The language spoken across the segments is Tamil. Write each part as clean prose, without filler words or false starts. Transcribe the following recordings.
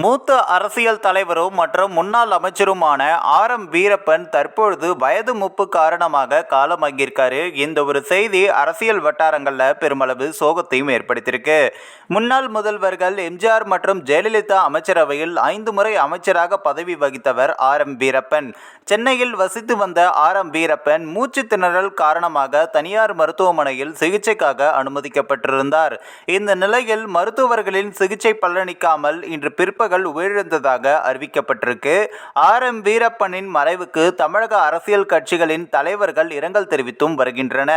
மூத்த அரசியல் தலைவரும் மற்றும் முன்னாள் அமைச்சருமான ஆர்.எம். வீரப்பன் தற்பொழுது வயது மூப்பு காரணமாக காலமாகியிருக்காரு. இந்த ஒரு செய்தி அரசியல் வட்டாரங்களில் பெருமளவு சோகத்தையும் ஏற்படுத்தியிருக்கு. முன்னாள் முதல்வர்கள் எம்.ஜி.ஆர். மற்றும் ஜெயலலிதா அமைச்சரவையில் 5 முறை அமைச்சராக பதவி வகித்தவர் ஆர்.எம். வீரப்பன். சென்னையில் வசித்து வந்த ஆர்.எம். வீரப்பன் மூச்சு திணறல் காரணமாக தனியார் மருத்துவமனையில் சிகிச்சைக்காக அனுமதிக்கப்பட்டிருந்தார். இந்த நிலையில் மருத்துவர்களின் சிகிச்சை பலனளிக்காமல் இன்று பிற்பகல் உயிரிழந்ததாக அறிவிக்கப்பட்டிருக்கு. ஆர்.எம். வீரப்பனின் மறைவுக்கு தமிழக அரசியல் கட்சிகளின் தலைவர்கள் இரங்கல் தெரிவித்தும் வருகின்றன.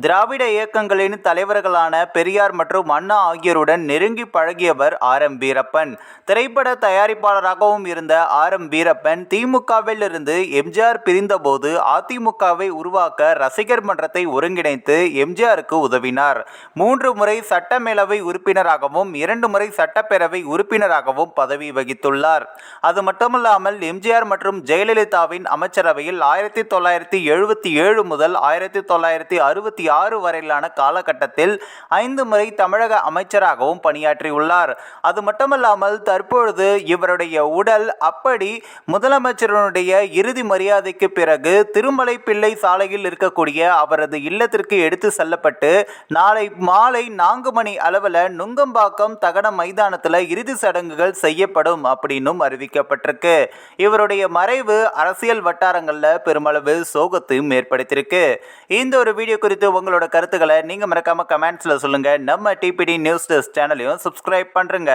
திராவிட இயக்கங்களின் தலைவர்களான பெரியார் மற்றும் அண்ணா ஆகியோருடன் நெருங்கி பழகியவர் ஆர்.எம். வீரப்பன். திரைப்பட தயாரிப்பாளராகவும் இருந்த ஆர்.எம். வீரப்பன் திமுகவில் இருந்து எம்.ஜி.ஆர். பிரிந்தபோது அதிமுகவை உருவாக்க ரசிகர் மன்றத்தை ஒருங்கிணைத்து எம்.ஜி.ஆருக்கு உதவினார். 3 முறை சட்டமேலவை உறுப்பினராகவும் 2 முறை சட்டப்பேரவை உறுப்பினராகவும் பதவி வகித்துள்ளார். அது மட்டுமல்லாமல் எம்.ஜி.ஆர். மற்றும் ஜெயலலிதாவின் அமைச்சரவையில் 1977 முதல் 1966 வரையிலான காலகட்டத்தில் 5 முறை தமிழக அமைச்சராகவும் பணியாற்றியுள்ளார். அது மட்டுமல்லாமல் தற்பொழுது இவருடைய உடல் அப்படி முதலமைச்சருடைய இறுதி மரியாதைக்கு பிறகு திருமலைப்பிள்ளை சாலையில் இருக்கக்கூடிய அவரது இல்லத்திற்கு எடுத்து செல்லப்பட்டு நாளை மாலை 4 மணி அளவில் நுங்கம்பாக்கம் தகன மைதானத்தில் இறுதி சடங்குகள் செய்யப்படும் அப்படின்னும் அறிவிக்கப்பட்டிருக்கு. இவருடைய மறைவு அரசியல் வட்டாரங்களில் பெருமளவு சோகத்தையும் ஏற்படுத்தியிருக்கு. இந்த ஒரு வீடியோ குறித்து உங்களோட கருத்துக்களை நீங்க மறக்காம கமெண்ட்ஸ்ல சொல்லுங்க. நம்ம டிபிடி நியூஸ் டெஸ்க் சேனலையும் சப்ஸ்கிரைப் பண்றீங்க.